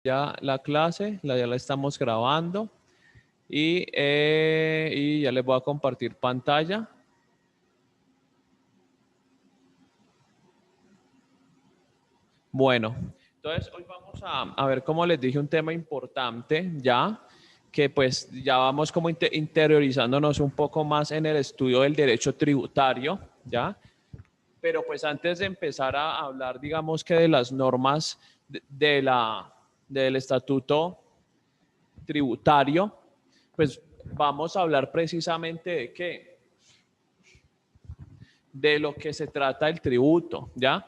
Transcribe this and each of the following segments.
Ya la clase, ya la estamos grabando y ya les voy a compartir pantalla. Bueno, entonces hoy vamos a ver, como les dije, un tema importante ya, que pues ya vamos como interiorizándonos un poco más en el estudio del derecho tributario, ya. Pero pues antes de empezar a hablar, digamos que de las normas del estatuto tributario, pues vamos a hablar precisamente de qué, de lo que se trata el tributo, ¿ya?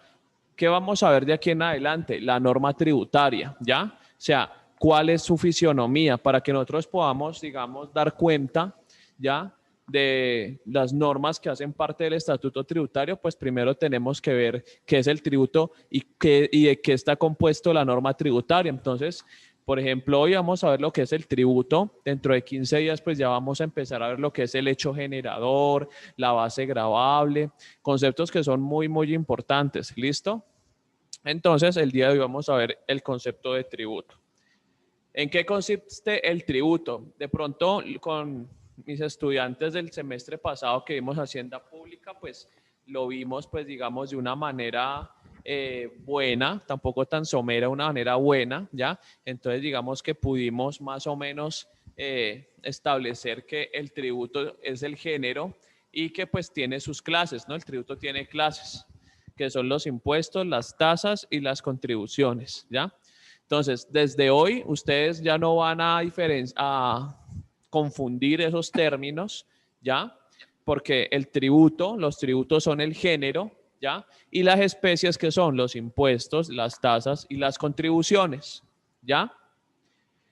¿Qué vamos a ver de aquí en adelante? La norma tributaria, ¿ya? O sea, cuál es su fisionomía para que nosotros podamos, digamos, dar cuenta, ¿ya? De las normas que hacen parte del estatuto tributario, pues primero tenemos que ver qué es el tributo y de qué está compuesto la norma tributaria. Entonces, por ejemplo, hoy vamos a ver lo que es el tributo. Dentro de 15 días, pues ya vamos a empezar a ver lo que es el hecho generador, la base gravable, conceptos que son muy, muy importantes. ¿Listo? Entonces, el día de hoy vamos a ver el concepto de tributo. ¿En qué consiste el tributo? De pronto, con mis estudiantes del semestre pasado que vimos Hacienda Pública, pues lo vimos, pues digamos, de una manera buena, tampoco tan somera, una manera buena, ¿ya? Entonces, digamos que pudimos más o menos establecer que el tributo es el género y que pues tiene sus clases, ¿no? El tributo tiene clases, que son los impuestos, las tasas y las contribuciones, ¿ya? Entonces, desde hoy ustedes ya no van a confundir esos términos, ¿ya? Porque el tributo, los tributos son el género, ¿ya? Y las especies que son los impuestos, las tasas y las contribuciones, ¿ya?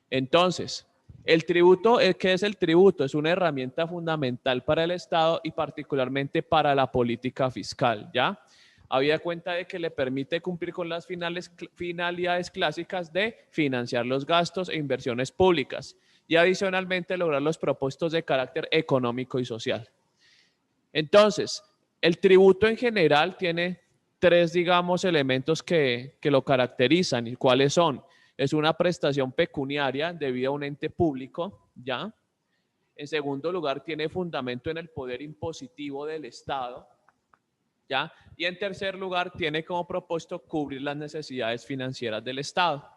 Entonces, el tributo, ¿qué es el tributo? Es una herramienta fundamental para el Estado y particularmente para la política fiscal, ¿ya? Había cuenta de que le permite cumplir con las finalidades clásicas de financiar los gastos e inversiones públicas y adicionalmente lograr los propósitos de carácter económico y social. Entonces, el tributo en general tiene tres, digamos, elementos que lo caracterizan. ¿Y cuáles son? Es una prestación pecuniaria debida a un ente público, ¿ya? En segundo lugar, tiene fundamento en el poder impositivo del Estado, ¿ya? Y en tercer lugar, tiene como propósito cubrir las necesidades financieras del Estado,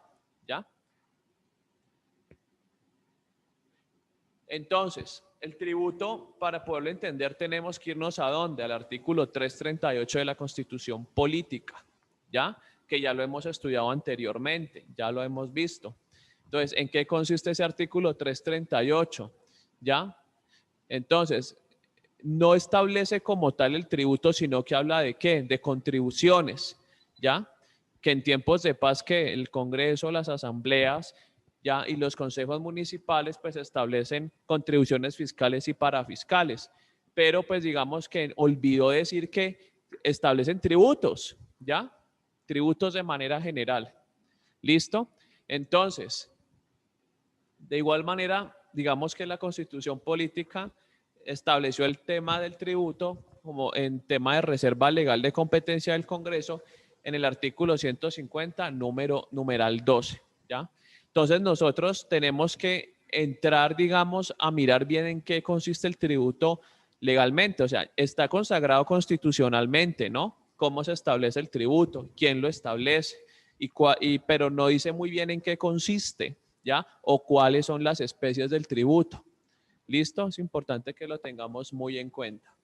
¿ya? Entonces, el tributo, para poderlo entender, tenemos que irnos a dónde? Al artículo 338 de la Constitución Política, ¿ya? Que ya lo hemos estudiado anteriormente, ya lo hemos visto. Entonces, ¿en qué consiste ese artículo 338? ¿Ya? Entonces, no establece como tal el tributo, sino que habla de qué? De contribuciones, ¿ya? Que en tiempos de paz que el Congreso, las asambleas, ¿ya? Y los consejos municipales pues establecen contribuciones fiscales y parafiscales, pero pues digamos que olvidó decir que establecen tributos, ¿ya? Tributos de manera general. ¿Listo? Entonces, de igual manera, digamos que la Constitución Política estableció el tema del tributo como en tema de reserva legal de competencia del Congreso en el artículo 150, numeral 12, ¿ya? Entonces nosotros tenemos que entrar, digamos, a mirar bien en qué consiste el tributo legalmente, o sea, está consagrado constitucionalmente, ¿no? ¿Cómo se establece el tributo? ¿Quién lo establece? Pero no dice muy bien en qué consiste, ¿ya? O cuáles son las especies del tributo. ¿Listo? Es importante que lo tengamos muy en cuenta.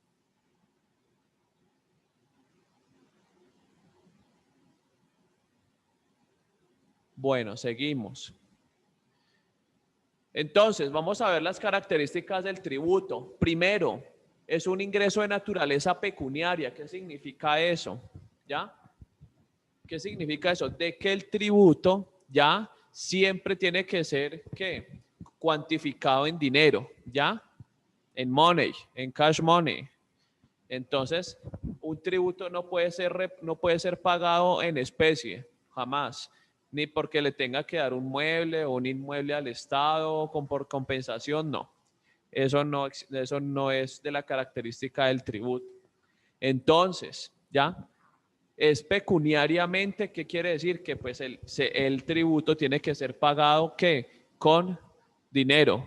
Bueno, seguimos. Entonces, vamos a ver las características del tributo. Primero, es un ingreso de naturaleza pecuniaria. ¿Qué significa eso? ¿Ya? ¿Qué significa eso? De que el tributo ya siempre tiene que ser ¿qué? Cuantificado en dinero, ¿ya? En money, en cash money. Entonces, un tributo no puede ser pagado en especie, jamás, ni porque le tenga que dar un mueble o un inmueble al Estado por compensación, no. Eso no es de la característica del tributo. Entonces, ¿ya? Es pecuniariamente, ¿qué quiere decir? Que pues el tributo tiene que ser pagado, ¿qué? Con dinero,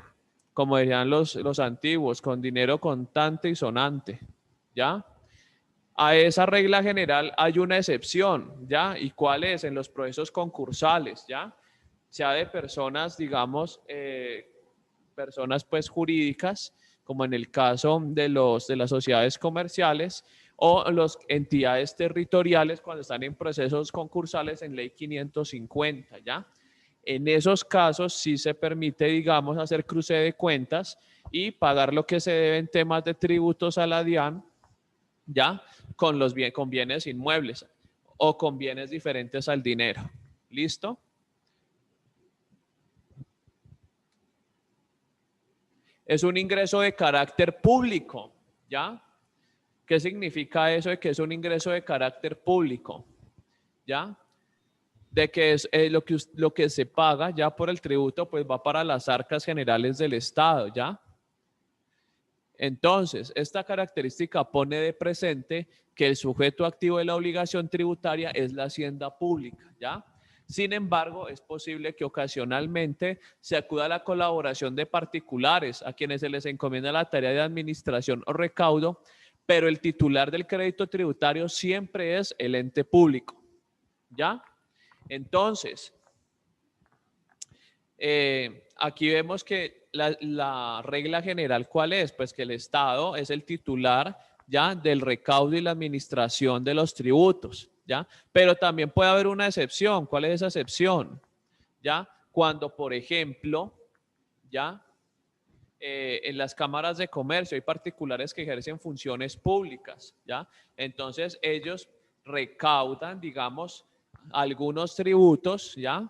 como dirían los antiguos, con dinero contante y sonante, ¿ya? A esa regla general hay una excepción, ¿ya? ¿Y cuál es? En los procesos concursales, ¿ya? Sea de personas, digamos, personas pues jurídicas, como en el caso de las sociedades comerciales o las entidades territoriales cuando están en procesos concursales en ley 550, ¿ya? En esos casos sí se permite, digamos, hacer cruce de cuentas y pagar lo que se debe en temas de tributos a la DIAN, ¿ya? Con bienes inmuebles o con bienes diferentes al dinero. ¿Listo? Es un ingreso de carácter público, ¿ya? ¿Qué significa eso de que es un ingreso de carácter público? ¿Ya? De que es lo que se paga ya por el tributo, pues va para las arcas generales del Estado, ¿ya? Entonces, esta característica pone de presente que el sujeto activo de la obligación tributaria es la hacienda pública, ¿ya? Sin embargo, es posible que ocasionalmente se acuda a la colaboración de particulares a quienes se les encomienda la tarea de administración o recaudo, pero el titular del crédito tributario siempre es el ente público, ¿ya? Entonces, aquí vemos que la regla general, ¿cuál es? Pues que el Estado es el titular ya del recaudo y la administración de los tributos, ¿ya? Pero también puede haber una excepción. ¿Cuál es esa excepción? ¿Ya? Cuando, por ejemplo, ¿ya? En las cámaras de comercio hay particulares que ejercen funciones públicas, ¿ya? Entonces ellos recaudan, digamos, algunos tributos, ¿ya?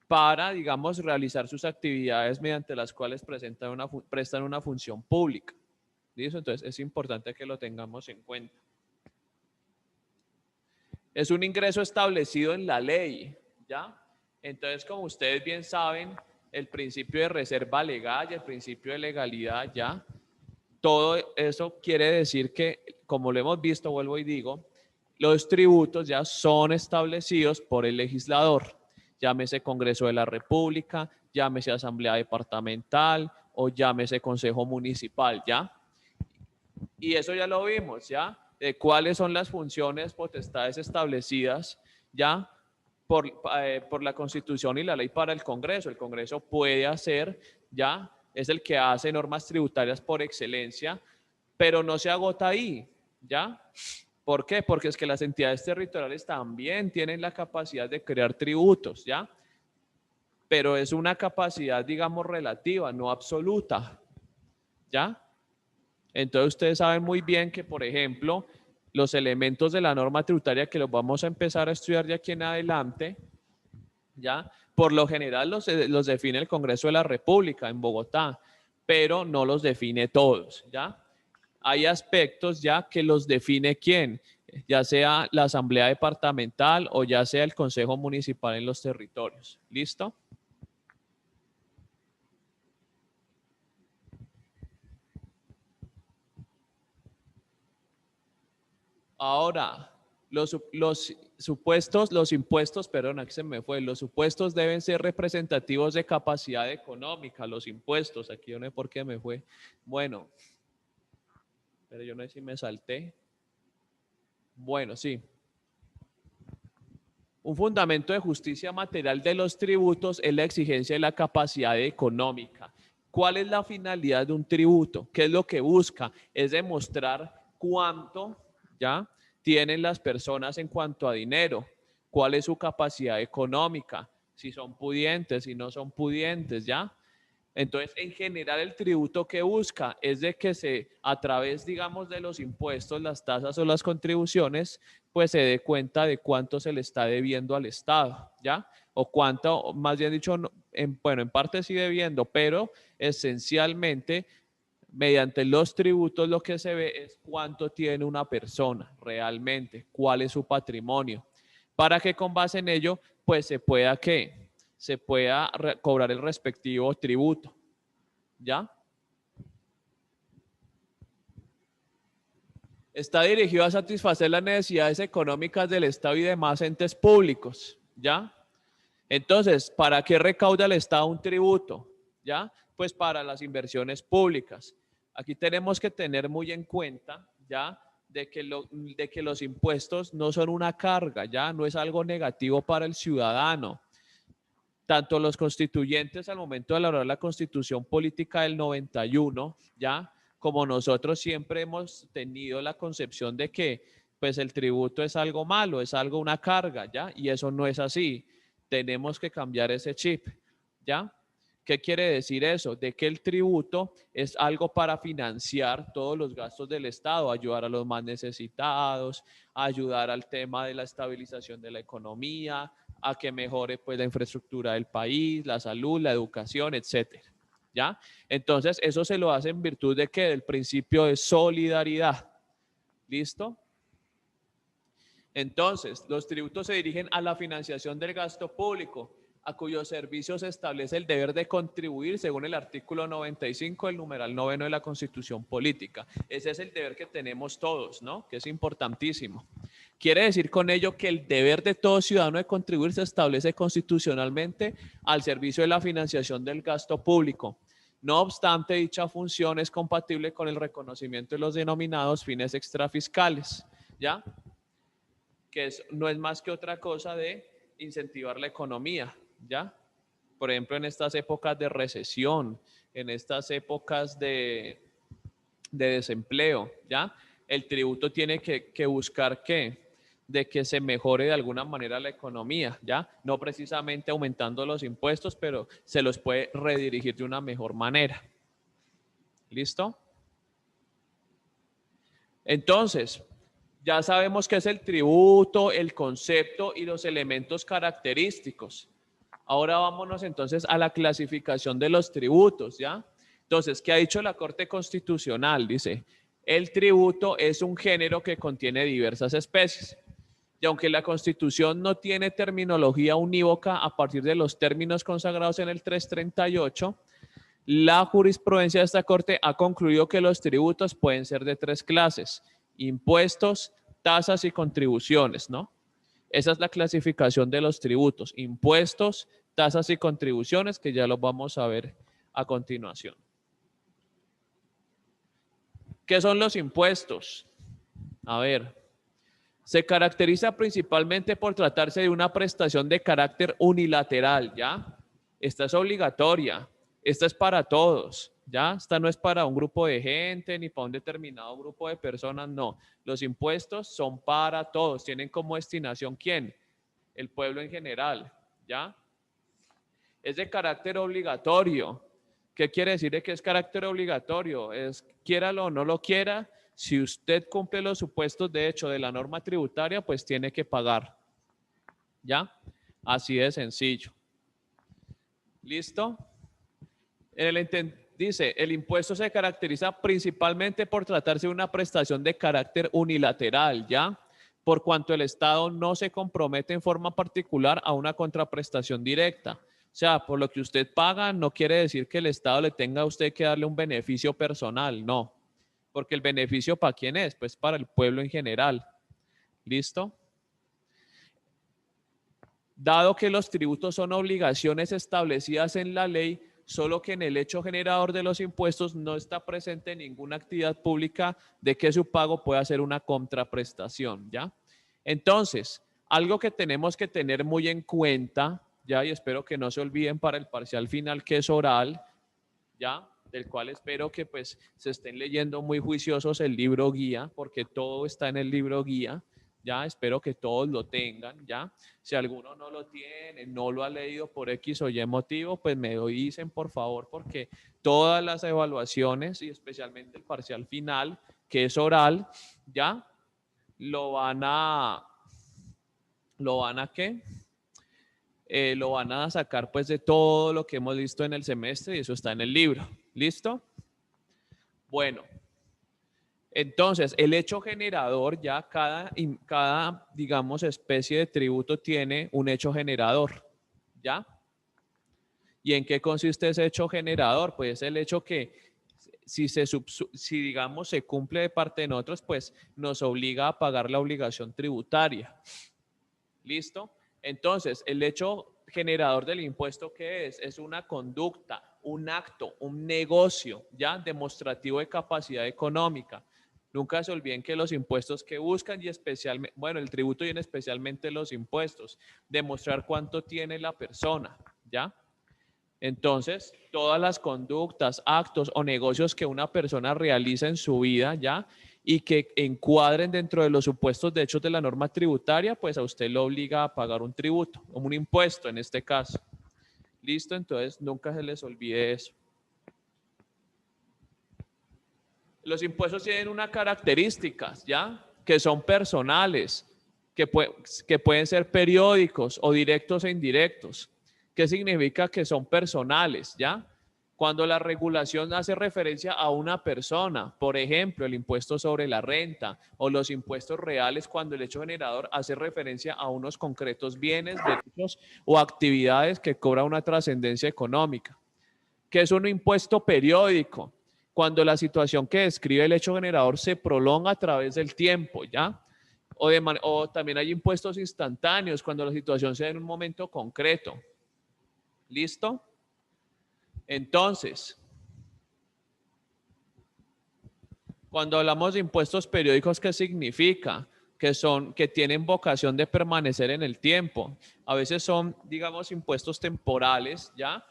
Para, digamos, realizar sus actividades mediante las cuales prestan una función pública. ¿Listo? Entonces es importante que lo tengamos en cuenta. Es un ingreso establecido en la ley, ¿ya? Entonces, como ustedes bien saben, el principio de reserva legal y el principio de legalidad, ¿ya? Todo eso quiere decir que, como lo hemos visto, vuelvo y digo, los tributos ya son establecidos por el legislador, llámese Congreso de la República, llámese Asamblea Departamental o llámese Consejo Municipal, ¿ya? Y eso ya lo vimos, ¿ya? De cuáles son las funciones, potestades establecidas, ¿ya? Por la Constitución y la ley para el Congreso. El Congreso puede hacer, ¿ya? Es el que hace normas tributarias por excelencia, pero no se agota ahí, ¿ya? ¿Por qué? Porque es que las entidades territoriales también tienen la capacidad de crear tributos, ¿ya? Pero es una capacidad, digamos, relativa, no absoluta, ¿ya? Entonces ustedes saben muy bien que, por ejemplo, los elementos de la norma tributaria que los vamos a empezar a estudiar de aquí en adelante, ¿ya? Por lo general los define el Congreso de la República en Bogotá, pero no los define todos, ¿ya? Hay aspectos ya que los define quién, ya sea la Asamblea Departamental o ya sea el Consejo Municipal en los territorios. ¿Listo? Ahora, los impuestos, perdón, aquí se me fue, los supuestos deben ser representativos de capacidad económica, los impuestos, aquí yo no sé por qué me fue. Bueno, pero yo no sé si me salté. Bueno, sí. Un fundamento de justicia material de los tributos es la exigencia de la capacidad económica. ¿Cuál es la finalidad de un tributo? ¿Qué es lo que busca? Es demostrar cuánto, ¿ya? Tienen las personas en cuanto a dinero, cuál es su capacidad económica, si son pudientes, si no son pudientes, ¿ya? Entonces, en general, el tributo que busca es de que a través, digamos, de los impuestos, las tasas o las contribuciones, pues se dé cuenta de cuánto se le está debiendo al Estado, ¿ya? O cuánto, más bien dicho, bueno, en parte sí debiendo, pero esencialmente, mediante los tributos lo que se ve es cuánto tiene una persona realmente, cuál es su patrimonio, para que con base en ello, pues se pueda, ¿qué? Se pueda cobrar el respectivo tributo, ¿ya? Está dirigido a satisfacer las necesidades económicas del Estado y demás entes públicos, ¿ya? Entonces, ¿para qué recauda el Estado un tributo? ¿Ya? Pues para las inversiones públicas. Aquí tenemos que tener muy en cuenta, ¿ya? De que los impuestos no son una carga, ¿ya? No es algo negativo para el ciudadano. Tanto los constituyentes al momento de elaborar la Constitución Política del 91, ¿ya? Como nosotros siempre hemos tenido la concepción de que pues el tributo es algo malo, es algo una carga, ¿ya? Y eso no es así. Tenemos que cambiar ese chip, ¿ya? ¿Qué quiere decir eso? De que el tributo es algo para financiar todos los gastos del Estado, ayudar a los más necesitados, ayudar al tema de la estabilización de la economía, a que mejore pues la infraestructura del país, la salud, la educación, etcétera. ¿Ya? Entonces, eso se lo hace en virtud de que del principio de solidaridad. ¿Listo? Entonces, los tributos se dirigen a la financiación del gasto público, a cuyos servicios se establece el deber de contribuir según el artículo 95 del numeral 9 de la Constitución Política. Ese es el deber que tenemos todos, ¿no? Que es importantísimo. Quiere decir con ello que el deber de todo ciudadano de contribuir se establece constitucionalmente al servicio de la financiación del gasto público. No obstante, dicha función es compatible con el reconocimiento de los denominados fines extrafiscales, ¿ya? Que no es más que otra cosa de incentivar la economía, ¿ya? Por ejemplo, en estas épocas de recesión, en estas épocas de desempleo, ¿ya? El tributo tiene que buscar ¿qué? De que se mejore de alguna manera la economía, ¿ya? No precisamente aumentando los impuestos, pero se los puede redirigir de una mejor manera. ¿Listo? Entonces, ya sabemos qué es el tributo, el concepto y los elementos característicos. Ahora vámonos entonces a la clasificación de los tributos, ¿ya? Entonces, ¿qué ha dicho la Corte Constitucional? Dice, el tributo es un género que contiene diversas especies. Y aunque la Constitución no tiene terminología unívoca a partir de los términos consagrados en el 338, la jurisprudencia de esta Corte ha concluido que los tributos pueden ser de tres clases: impuestos, tasas y contribuciones, ¿no? Esa es la clasificación de los tributos: impuestos, tasas y contribuciones, que ya los vamos a ver a continuación. ¿Qué son los impuestos? A ver, se caracteriza principalmente por tratarse de una prestación de carácter unilateral, ¿ya? Esta es obligatoria, esta es para todos, ¿ya? Esta no es para un grupo de gente ni para un determinado grupo de personas, no. Los impuestos son para todos, tienen como destinación ¿quién? El pueblo en general, ¿ya? Es de carácter obligatorio. ¿Qué quiere decir de que es carácter obligatorio? Es, quiéralo o no lo quiera, si usted cumple los supuestos de hecho de la norma tributaria, pues tiene que pagar. ¿Ya? Así de sencillo. ¿Listo? Dice, el impuesto se caracteriza principalmente por tratarse de una prestación de carácter unilateral, ¿ya? Por cuanto el Estado no se compromete en forma particular a una contraprestación directa. O sea, por lo que usted paga no quiere decir que el Estado le tenga a usted que darle un beneficio personal, no. Porque el beneficio ¿para quién es? Pues para el pueblo en general. ¿Listo? Dado que los tributos son obligaciones establecidas en la ley, solo que en el hecho generador de los impuestos no está presente ninguna actividad pública de que su pago pueda ser una contraprestación, ¿ya? Entonces, algo que tenemos que tener muy en cuenta, ¿ya? Y espero que no se olviden para el parcial final, que es oral, ¿ya? Del cual espero que pues se estén leyendo muy juiciosos el libro guía, porque todo está en el libro guía. Ya, espero que todos lo tengan, ya. Si alguno no lo tiene, no lo ha leído por X o Y motivo, pues me lo dicen, por favor, porque todas las evaluaciones y especialmente el parcial final, que es oral, ya, lo van a ¿qué? Lo van a sacar pues de todo lo que hemos visto en el semestre y eso está en el libro. ¿Listo? Bueno. Entonces, el hecho generador, ya cada, digamos, especie de tributo tiene un hecho generador, ¿ya? ¿Y en qué consiste ese hecho generador? Pues es el hecho que Si digamos se cumple de parte de nosotros, pues nos obliga a pagar la obligación tributaria. ¿Listo? Entonces, el hecho generador del impuesto, ¿qué es? Es una conducta, un acto, un negocio, ¿ya? Demostrativo de capacidad económica. Nunca se olviden que los impuestos que buscan y especialmente, bueno, el tributo y en especialmente los impuestos, demostrar cuánto tiene la persona, ¿ya? Entonces, todas las conductas, actos o negocios que una persona realiza en su vida, ¿ya? Y que encuadren dentro de los supuestos de hechos de la norma tributaria, pues a usted lo obliga a pagar un tributo, o un impuesto en este caso. ¿Listo? Entonces, nunca se les olvide eso. Los impuestos tienen unas características, ¿ya? Que son personales, que pueden ser periódicos o directos e indirectos. ¿Qué significa que son personales, ya? Cuando la regulación hace referencia a una persona, por ejemplo, el impuesto sobre la renta o los impuestos reales, cuando el hecho generador hace referencia a unos concretos bienes, derechos o actividades que cobran una trascendencia económica. ¿Qué es un impuesto periódico? Cuando la situación que describe el hecho generador se prolonga a través del tiempo, ¿ya? O también hay impuestos instantáneos cuando la situación se da en un momento concreto. ¿Listo? Entonces, cuando hablamos de impuestos periódicos, ¿qué significa? Que tienen vocación de permanecer en el tiempo. A veces son, digamos, impuestos temporales, ¿ya?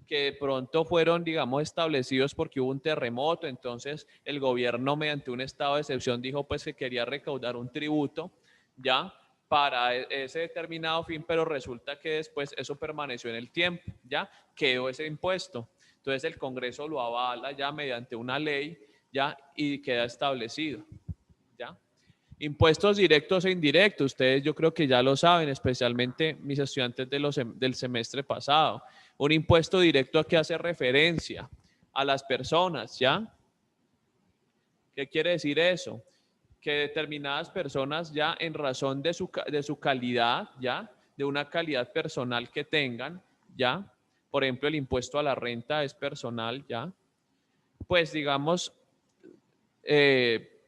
Que de pronto fueron, digamos, establecidos porque hubo un terremoto, entonces el gobierno mediante un estado de excepción dijo pues que quería recaudar un tributo, ¿ya? Para ese determinado fin, pero resulta que después eso permaneció en el tiempo, ¿ya? Quedó ese impuesto. Entonces el Congreso lo avala ya mediante una ley, ¿ya? Y queda establecido, ¿ya? Impuestos directos e indirectos, ustedes yo creo que ya lo saben, especialmente mis estudiantes del semestre pasado. Un impuesto directo a que hace referencia a las personas, ¿ya? ¿Qué quiere decir eso? Que determinadas personas ya en razón de su calidad, ¿ya? De una calidad personal que tengan, ¿ya? Por ejemplo, el impuesto a la renta es personal, ¿ya? Pues digamos,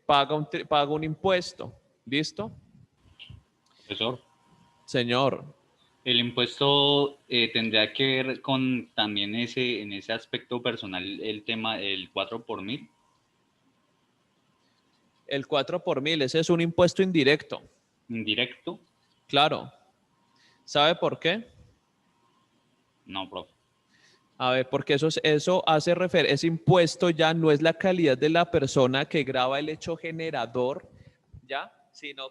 paga un impuesto, ¿listo? Profesor, Señor, el impuesto tendría que ver con también en ese aspecto personal el tema del 4 por mil. el 4 por mil, ese es un impuesto indirecto, Indirecto. claro. ¿Sabe por qué? No, profe. A ver, porque eso hace referencia, ese impuesto ya no es la calidad de la persona que graba el hecho generador, ¿ya? Sino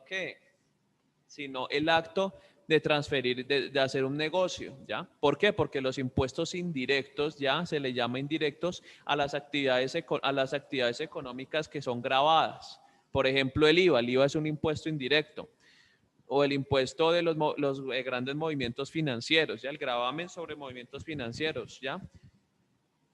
el acto de transferir, de hacer un negocio, ¿ya? ¿Por qué? Porque los impuestos indirectos, ya se le llama indirectos a las actividades económicas que son grabadas. Por ejemplo, el IVA es un impuesto indirecto. O el impuesto de los grandes movimientos financieros, ¿ya? El gravamen sobre movimientos financieros, ¿ya?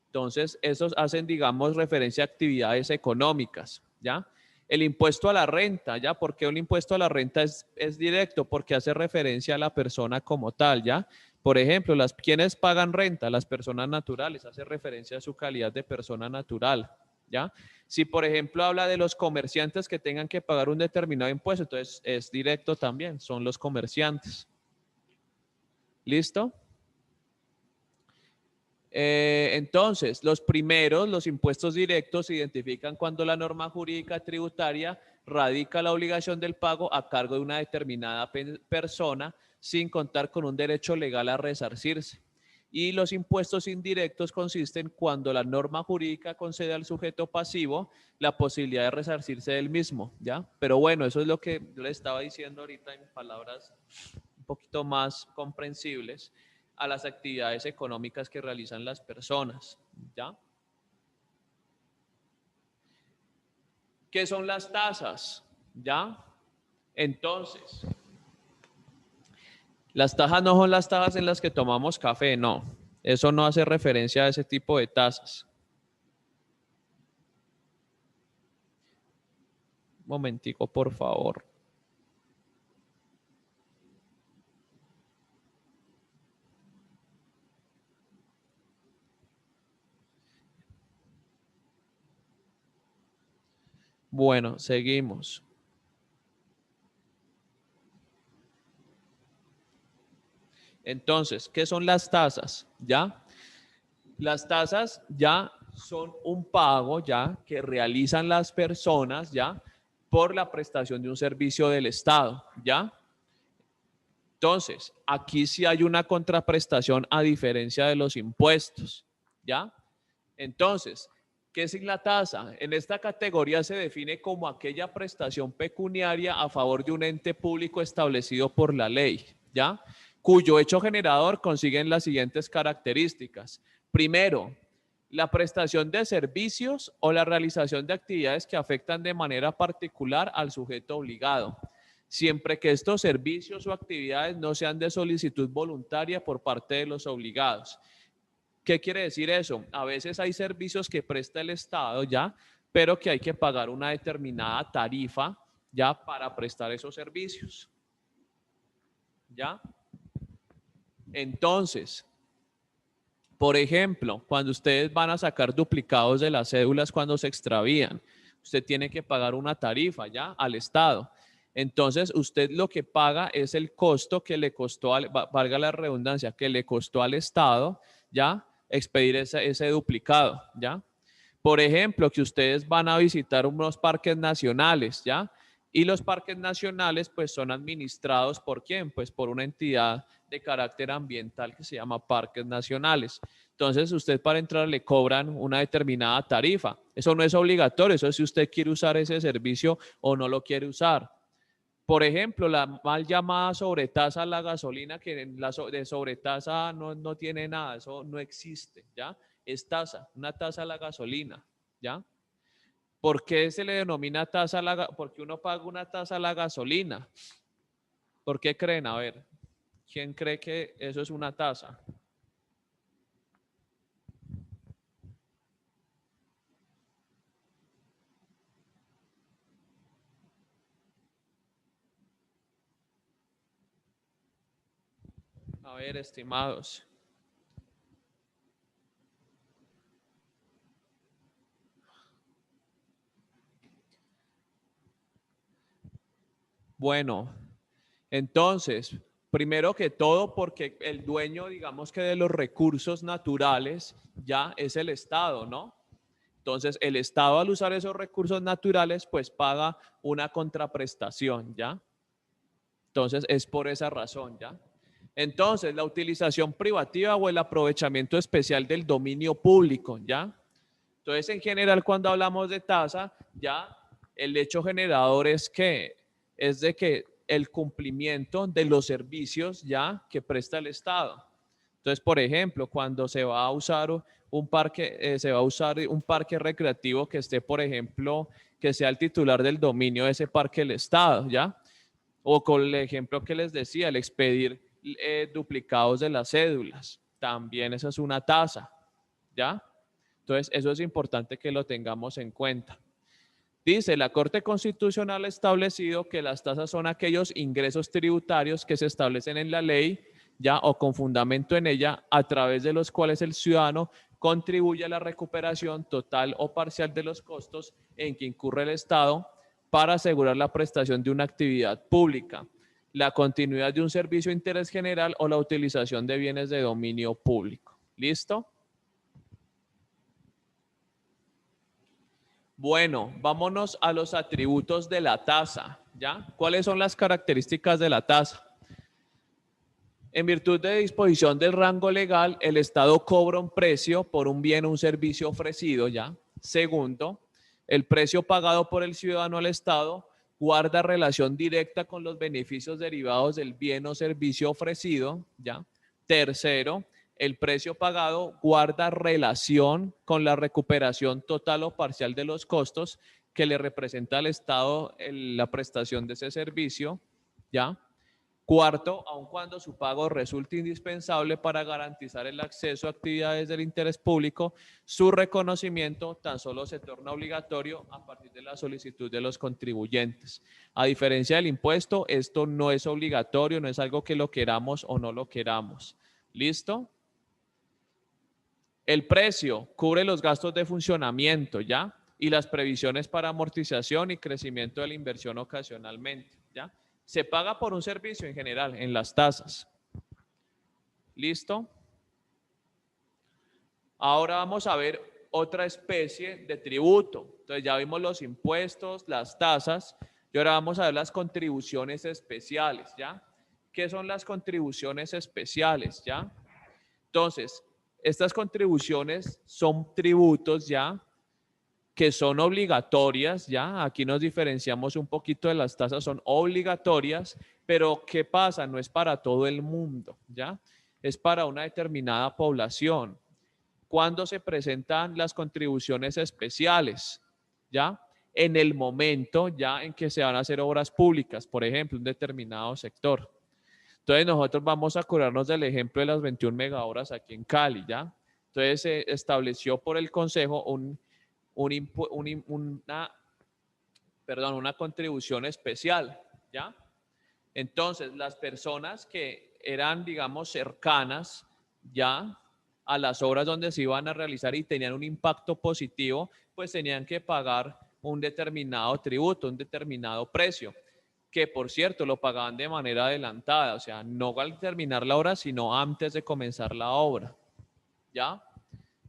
Entonces, esos hacen, digamos, referencia a actividades económicas, ¿ya? El impuesto a la renta, ¿ya? ¿Por qué un impuesto a la renta es directo? Porque hace referencia a la persona como tal, ¿ya? Por ejemplo, ¿quiénes pagan renta? Las personas naturales, hace referencia a su calidad de persona natural, ¿ya? Si, por ejemplo, habla de los comerciantes que tengan que pagar un determinado impuesto, entonces es directo también, son los comerciantes. ¿Listo? Entonces, los impuestos directos, se identifican cuando la norma jurídica tributaria radica la obligación del pago a cargo de una determinada persona sin contar con un derecho legal a resarcirse. Y los impuestos indirectos consisten cuando la norma jurídica concede al sujeto pasivo la posibilidad de resarcirse del mismo, ¿ya? Pero bueno, eso es lo que yo le estaba diciendo ahorita en palabras un poquito más comprensibles a las actividades económicas que realizan las personas, ¿ya? ¿Qué son las tasas? ¿Ya? Entonces, las tasas no son las tasas en las que tomamos café, no. Eso no hace referencia a ese tipo de tasas. Un momentico, por favor. Bueno, seguimos. Entonces, ¿qué son las tasas? ¿Ya? Las tasas ya son un pago ya que realizan las personas ya por la prestación de un servicio del Estado, ¿ya? Entonces, aquí sí hay una contraprestación a diferencia de los impuestos, ¿ya? Entonces, ¿qué es la tasa? En esta categoría se define como aquella prestación pecuniaria a favor de un ente público establecido por la ley, ¿ya? Cuyo hecho generador consiguen las siguientes características. Primero, la prestación de servicios o la realización de actividades que afectan de manera particular al sujeto obligado, siempre que estos servicios o actividades no sean de solicitud voluntaria por parte de los obligados. ¿Qué quiere decir eso? A veces hay servicios que presta el Estado ya, pero que hay que pagar una determinada tarifa ya para prestar esos servicios. ¿Ya? Entonces, por ejemplo, cuando ustedes van a sacar duplicados de las cédulas cuando se extravían, usted tiene que pagar una tarifa ya al Estado. Entonces, usted lo que paga es el costo que le costó, valga la redundancia, que le costó al Estado, ya, expedir ese duplicado, ya. Por ejemplo, que ustedes van a visitar unos parques nacionales, ya, y los parques nacionales pues son administrados ¿por quién? Pues por una entidad de carácter ambiental que se llama Parques Nacionales. Entonces, usted para entrar le cobran una determinada tarifa. Eso no es obligatorio, eso es si usted quiere usar ese servicio o no lo quiere usar. Por ejemplo, la mal llamada sobretasa a la gasolina, que de sobretasa no tiene nada, eso no existe, ¿ya? Es tasa, una tasa a la gasolina, ¿ya? ¿Por qué se le denomina tasa a la porque uno paga una tasa a la gasolina? ¿Por qué creen? A ver, ¿quién cree que eso es una tasa? A ver, estimados. Bueno, entonces, primero que todo, porque el dueño, digamos que de los recursos naturales ya es el Estado, ¿no? Entonces, el Estado al usar esos recursos naturales, pues paga una contraprestación, ¿ya? Entonces, es por esa razón, ¿ya? Entonces, la utilización privativa o el aprovechamiento especial del dominio público, ¿ya? Entonces, en general, cuando hablamos de tasa, ya el hecho generador es de que el cumplimiento de los servicios ya que presta el Estado. Entonces, por ejemplo, cuando se va a usar un parque, se va a usar un parque recreativo que esté, por ejemplo, que sea el titular del dominio de ese parque el Estado, ¿ya? O con el ejemplo que les decía, el expedir duplicados de las cédulas. También esa es una tasa, ¿ya? Entonces, eso es importante que lo tengamos en cuenta. Dice, la Corte Constitucional ha establecido que las tasas son aquellos ingresos tributarios que se establecen en la ley, ya o con fundamento en ella, a través de los cuales el ciudadano contribuye a la recuperación total o parcial de los costos en que incurre el Estado para asegurar la prestación de una actividad pública, la continuidad de un servicio de interés general o la utilización de bienes de dominio público. ¿Listo? Bueno, vámonos a los atributos de la tasa, ¿ya? ¿Cuáles son las características de la tasa? En virtud de disposición del rango legal, el Estado cobra un precio por un bien o un servicio ofrecido, ¿ya? Segundo, el precio pagado por el ciudadano al Estado guarda relación directa con los beneficios derivados del bien o servicio ofrecido, ¿ya? Tercero, el precio pagado guarda relación con la recuperación total o parcial de los costos que le representa al Estado la prestación de ese servicio, ¿ya? Cuarto, aun cuando su pago resulte indispensable para garantizar el acceso a actividades del interés público, su reconocimiento tan solo se torna obligatorio a partir de la solicitud de los contribuyentes. A diferencia del impuesto, esto no es obligatorio, no es algo que lo queramos o no lo queramos. ¿Listo? El precio cubre los gastos de funcionamiento, ¿ya? Y las previsiones para amortización y crecimiento de la inversión ocasionalmente, ¿ya? Se paga por un servicio en general, en las tasas. ¿Listo? Ahora vamos a ver otra especie de tributo. Entonces ya vimos los impuestos, las tasas, y ahora vamos a ver las contribuciones especiales, ¿ya? ¿Qué son las contribuciones especiales, ya? Entonces, estas contribuciones son tributos, ¿ya? Que son obligatorias, ¿ya? Aquí nos diferenciamos un poquito de las tasas, son obligatorias, pero ¿qué pasa? No es para todo el mundo, ¿ya? Es para una determinada población. ¿Cuándo se presentan las contribuciones especiales? ¿Ya? En el momento ya en que se van a hacer obras públicas, por ejemplo, un determinado sector. Entonces nosotros vamos a curarnos del ejemplo de las 21 megahoras aquí en Cali, ¿ya? Entonces se estableció por el Consejo una contribución especial, ¿ya? Entonces, las personas que eran, digamos, cercanas ya a las obras donde se iban a realizar y tenían un impacto positivo, pues tenían que pagar un determinado tributo, un determinado precio, que por cierto lo pagaban de manera adelantada, o sea, no al terminar la obra, sino antes de comenzar la obra, ¿ya?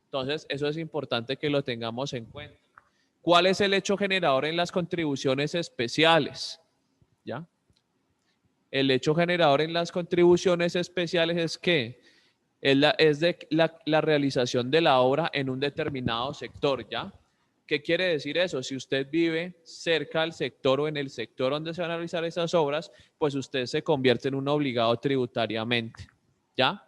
Entonces, eso es importante que lo tengamos en cuenta. ¿Cuál es el hecho generador en las contribuciones especiales? ¿Ya? El hecho generador en las contribuciones especiales es que es de la realización de la obra en un determinado sector, ¿ya? ¿Qué quiere decir eso? Si usted vive cerca del sector o en el sector donde se van a realizar esas obras, pues usted se convierte en un obligado tributariamente, ¿ya?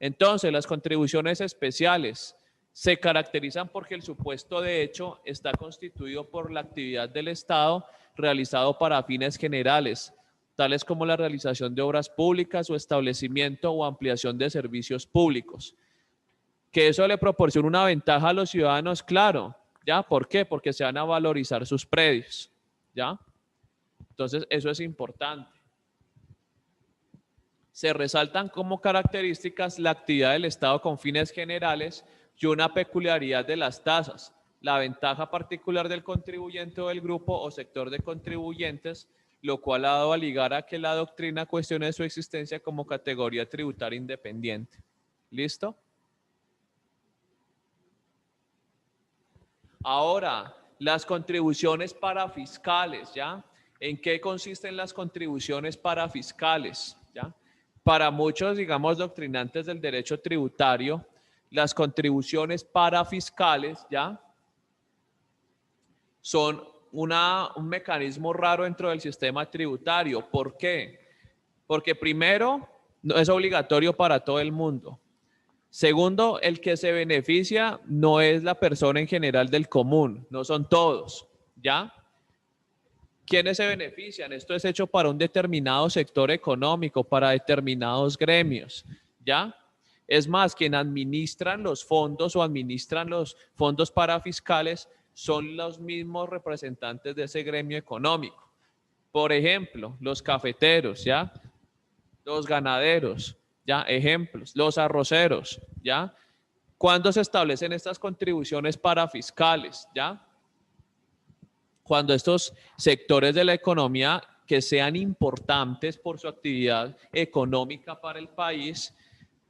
Entonces, las contribuciones especiales se caracterizan porque el supuesto de hecho está constituido por la actividad del Estado realizado para fines generales, tales como la realización de obras públicas o establecimiento o ampliación de servicios públicos. Que eso le proporciona una ventaja a los ciudadanos, claro, ¿ya? ¿Por qué? Porque se van a valorizar sus predios, ¿ya? Entonces, eso es importante. Se resaltan como características la actividad del Estado con fines generales y una peculiaridad de las tasas, la ventaja particular del contribuyente o del grupo o sector de contribuyentes, lo cual ha dado a ligar a que la doctrina cuestione su existencia como categoría tributaria independiente. ¿Listo? Ahora, las contribuciones parafiscales, ¿ya? ¿En qué consisten las contribuciones parafiscales? ¿Ya? Para muchos, digamos, doctrinantes del derecho tributario, las contribuciones parafiscales, ¿ya? Son un mecanismo raro dentro del sistema tributario. ¿Por qué? Porque primero, no es obligatorio para todo el mundo. Segundo, el que se beneficia no es la persona en general del común, no son todos, ¿ya? ¿Quiénes se benefician? Esto es hecho para un determinado sector económico, para determinados gremios, ¿ya? Es más, quien administran los fondos o administran los fondos parafiscales son los mismos representantes de ese gremio económico. Por ejemplo, los cafeteros, ¿ya? Los ganaderos, ¿ya? Ejemplos, los arroceros, ¿ya? ¿Cuándo se establecen estas contribuciones parafiscales, ¿ya? Cuando estos sectores de la economía que sean importantes por su actividad económica para el país,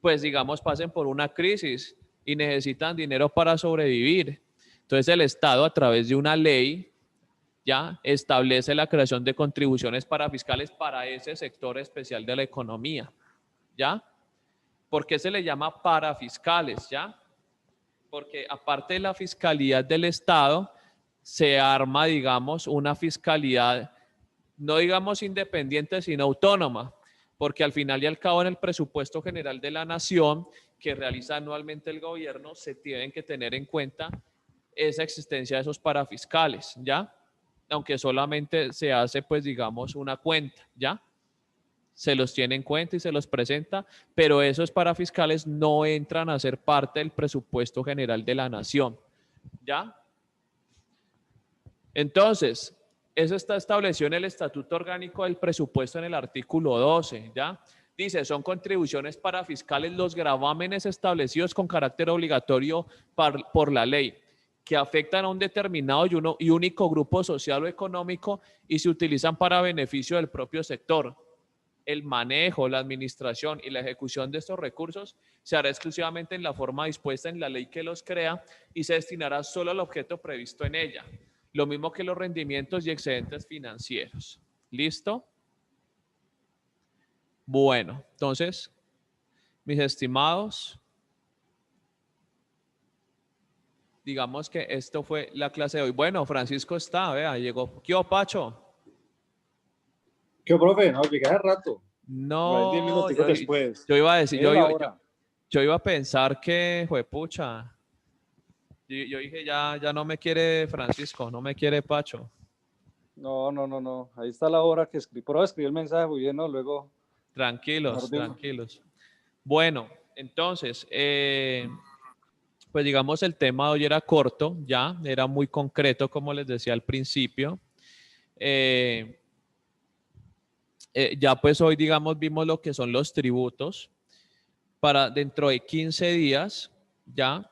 pues digamos pasen por una crisis y necesitan dinero para sobrevivir. Entonces el Estado a través de una ley ya establece la creación de contribuciones parafiscales para ese sector especial de la economía, ¿ya? ¿Por qué se le llama parafiscales, ya? Porque aparte de la fiscalidad del Estado, se arma, digamos, una fiscalidad, no digamos independiente, sino autónoma, porque al final y al cabo en el presupuesto general de la nación que realiza anualmente el gobierno, se tienen que tener en cuenta esa existencia de esos parafiscales, ¿ya? Aunque solamente se hace, pues, digamos, una cuenta, ¿ya? Se los tiene en cuenta y se los presenta, pero esos parafiscales no entran a ser parte del presupuesto general de la nación, ¿ya? Entonces, eso está establecido en el Estatuto Orgánico del Presupuesto en el artículo 12, ¿ya? Dice, son contribuciones parafiscales los gravámenes establecidos con carácter obligatorio por la ley. que afectan a un determinado y único grupo social o económico y se utilizan para beneficio del propio sector. El manejo, la administración y la ejecución de estos recursos se hará exclusivamente en la forma dispuesta en la ley que los crea y se destinará solo al objeto previsto en ella, lo mismo que los rendimientos y excedentes financieros. ¿Listo? Bueno, entonces, mis estimados, digamos que esto fue la clase de hoy. Bueno, Francisco está, vea, llegó. ¿Qué Pacho? ¿Qué, profe? No, llegué hace rato. Por ahí 10 No, minutos después. yo iba a decir, Mire la hora. yo iba a pensar que, juepucha, yo dije, ya no me quiere Francisco, no me quiere Pacho. No. Ahí está la hora que escribí. Por ahora escribí el mensaje muy bien, ¿no? Luego. Tranquilos, tranquilos. Bueno, entonces, pues digamos el tema de hoy era corto, ya, era muy concreto, como les decía al principio. Ya pues hoy, digamos, vimos lo que son los tributos. Para dentro de 15 días, ya,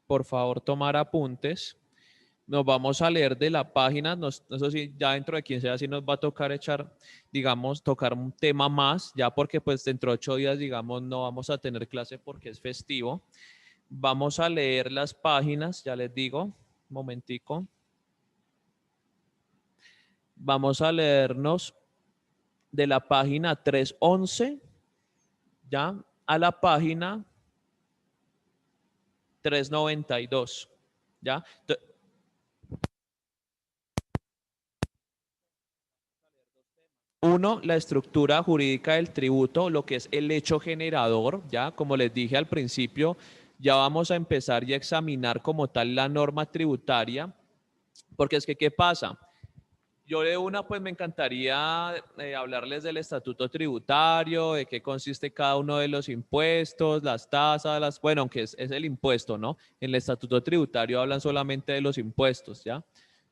por favor, tomar apuntes. Nos vamos a leer de la página, eso sí, ya dentro de 15 días sí nos va a tocar echar, digamos, tocar un tema más, ya porque pues dentro de 8 días, digamos, no vamos a tener clase porque es festivo. Vamos a leer las páginas, ya les digo, un momentico. Vamos a leernos de la página 311, ya, a la página 392, ya. Uno, la estructura jurídica del tributo, lo que es el hecho generador, ya como les dije al principio, ya vamos a empezar y a examinar como tal la norma tributaria, porque es que, ¿qué pasa? Yo de una, pues me encantaría hablarles del estatuto tributario, de qué consiste cada uno de los impuestos, las tasas, bueno, aunque es el impuesto, ¿no? En el estatuto tributario hablan solamente de los impuestos, ¿ya?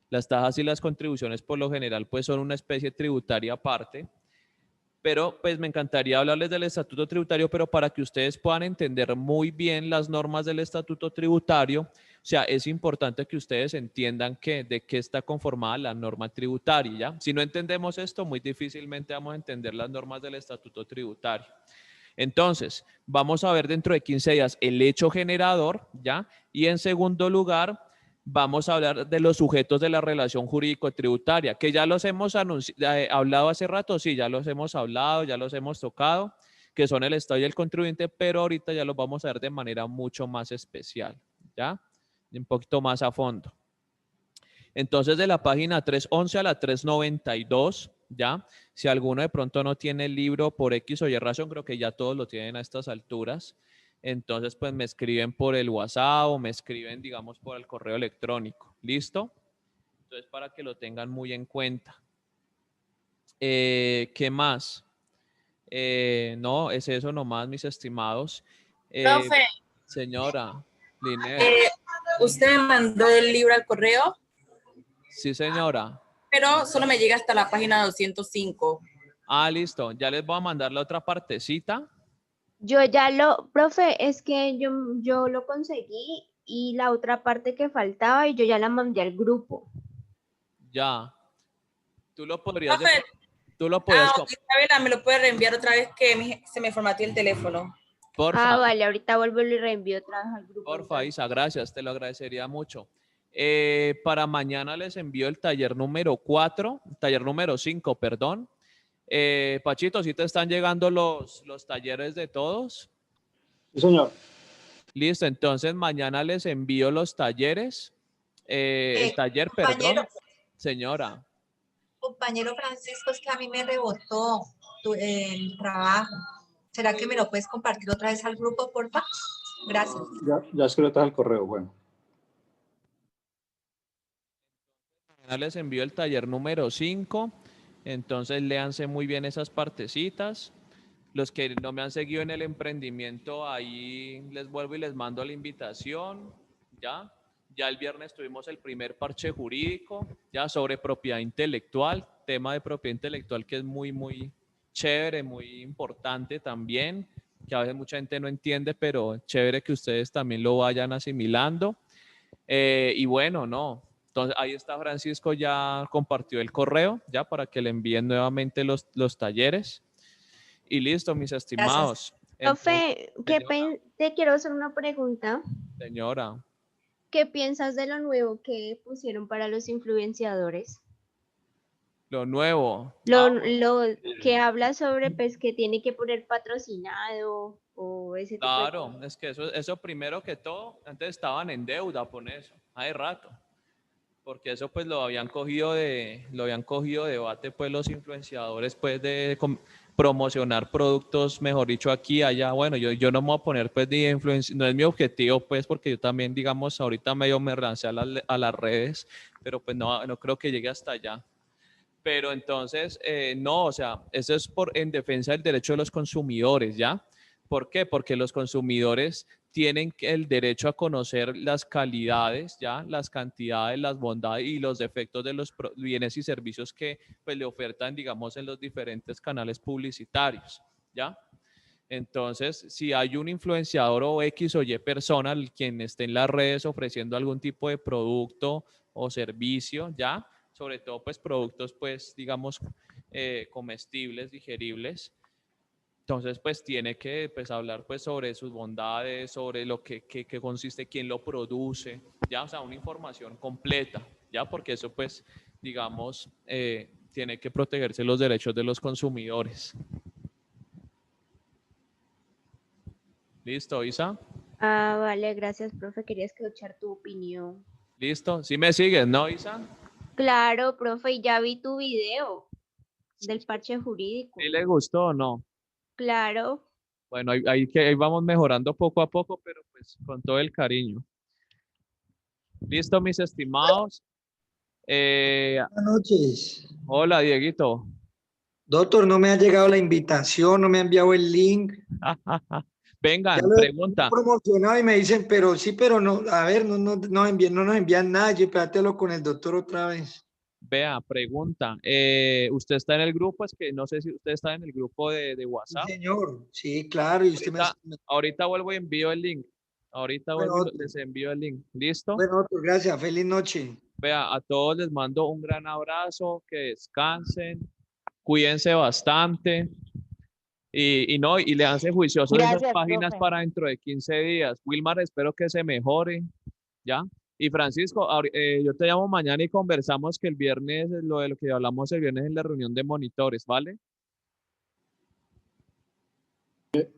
Las tasas y las contribuciones por lo general pues son una especie tributaria aparte, pero pues me encantaría hablarles del estatuto tributario, pero para que ustedes puedan entender muy bien las normas del estatuto tributario, o sea, es importante que ustedes entiendan de qué está conformada la norma tributaria, ¿ya? Si no entendemos esto, muy difícilmente vamos a entender las normas del estatuto tributario. Entonces, vamos a ver dentro de 15 días el hecho generador, ¿ya? Y en segundo lugar, vamos a hablar de los sujetos de la relación jurídico-tributaria, que ya los hemos hablado hace rato, sí, ya los hemos hablado, ya los hemos tocado, que son el Estado y el contribuyente, pero ahorita ya los vamos a ver de manera mucho más especial, ¿ya? Un poquito más a fondo. Entonces, de la página 311 a la 392, ¿ya? Si alguno de pronto no tiene el libro por X o Y razón, creo que ya todos lo tienen a estas alturas. Entonces, pues me escriben por el WhatsApp o me escriben, digamos, por el correo electrónico. ¿Listo? Entonces, para que lo tengan muy en cuenta. ¿Qué más? No, es eso nomás, mis estimados. Profe, señora Linet. ¿usted me mandó el libro al correo? Sí, señora. Pero solo me llega hasta la página 205. Ah, listo. Ya les voy a mandar la otra partecita. Yo profe, es que yo lo conseguí y la otra parte que faltaba y yo ya la mandé al grupo. Ya. Tú lo podrías... Profe, ok, Isabela, me lo puede reenviar otra vez que se me formateó el teléfono. Porfa. Vale, ahorita vuelvo y le reenvío otra vez al grupo. Porfa, Isa, gracias, te lo agradecería mucho. Para mañana les envío el taller número 4, taller número 5, perdón. Pachito, ¿sí te están llegando los talleres de todos? Sí, señor. Listo, entonces mañana les envío los talleres. El taller, perdón. Señora. Compañero Francisco, es que a mí me rebotó el trabajo. ¿Será que me lo puedes compartir otra vez al grupo, porfa? Gracias. Ya escribiste el correo, bueno. Mañana les envío el taller número 5. Entonces léanse muy bien esas partecitas. Los que no me han seguido en el emprendimiento, ahí les vuelvo y les mando la invitación. Ya el viernes tuvimos el primer parche jurídico, ya sobre propiedad intelectual, tema de propiedad intelectual que es muy, muy chévere, muy importante también, que a veces mucha gente no entiende, pero chévere que ustedes también lo vayan asimilando. Y bueno, no. Entonces ahí está Francisco, ya compartió el correo, ya para que le envíen nuevamente los talleres. Y listo, mis estimados. Profe, Entonces, te quiero hacer una pregunta. señora, ¿Qué piensas de lo nuevo que pusieron para los influenciadores? lo nuevo. Lo que habla sobre pues que tiene que poner patrocinado o ese tipo de Claro, cosas. es que eso primero que todo, antes estaban en deuda por eso, hace rato, porque eso pues lo habían cogido de debate pues los influenciadores pues de promocionar productos, mejor dicho, aquí, allá. Bueno, yo no me voy a poner pues de influencia, no es mi objetivo pues, porque yo también, digamos, ahorita medio me lancé a las redes, pero pues no creo que llegue hasta allá. Pero entonces, no, o sea, eso es en defensa del derecho de los consumidores, ¿ya? ¿Por qué? Porque los consumidores tienen el derecho a conocer las calidades, ¿ya? Las cantidades, las bondades y los defectos de los bienes y servicios que pues, le ofertan, digamos, en los diferentes canales publicitarios, ¿ya? Entonces, si hay un influenciador o X o Y persona, quien esté en las redes ofreciendo algún tipo de producto o servicio, ¿ya? Sobre todo, pues, productos, pues, digamos, comestibles, digeribles. Entonces, pues, tiene que, pues, hablar, pues, sobre sus bondades, sobre lo que consiste, quién lo produce, ¿ya? O sea, una información completa, ¿ya? Porque eso, pues, digamos, tiene que protegerse los derechos de los consumidores. ¿Listo, Isa? Ah, vale, gracias, profe. Quería escuchar tu opinión. ¿Listo? ¿Sí me sigues, no, Isa? Claro, profe, y ya vi tu video del parche jurídico. ¿Sí le gustó o no? Claro. Bueno, ahí vamos mejorando poco a poco, pero pues con todo el cariño. ¿Listo, mis estimados? Buenas noches. Hola, Dieguito. Doctor, no me ha llegado la invitación, no me ha enviado el link. Vengan, Ya lo he pregunta. promocionado y me dicen, pero sí, pero no, a ver, no nos envían nada. Yo espérátelo con el doctor otra vez. Vea, pregunta. ¿Usted está en el grupo? Es que no sé si usted está en el grupo de Sí, WhatsApp. señor. Sí, claro. Y usted Ahorita vuelvo y envío el link. Ahorita Bueno, vuelvo y doctor. les envío el link. ¿Listo? Bueno, doctor, gracias. Feliz noche. Vea, a todos les mando un gran abrazo, que descansen, cuídense bastante y leanse juiciosos esas Gracias, páginas profe. para dentro de 15 días. Wilmar, espero que se mejore, ¿ya? Y Francisco, yo te llamo mañana y conversamos que el viernes, lo de lo que hablamos el viernes en la reunión de monitores, ¿vale?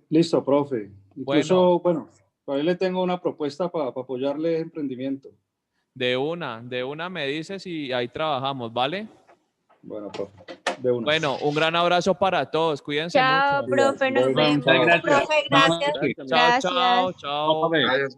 Listo, profe. Incluso, bueno, por ahí le tengo una propuesta para apoyarle el emprendimiento. De una me dices y ahí trabajamos, ¿vale? Bueno, profe, de una. Bueno, un gran abrazo para todos, cuídense Chao, mucho. profe, nos vemos. Muchas gracias. Profe, gracias. Chao, chao, chao. Profe.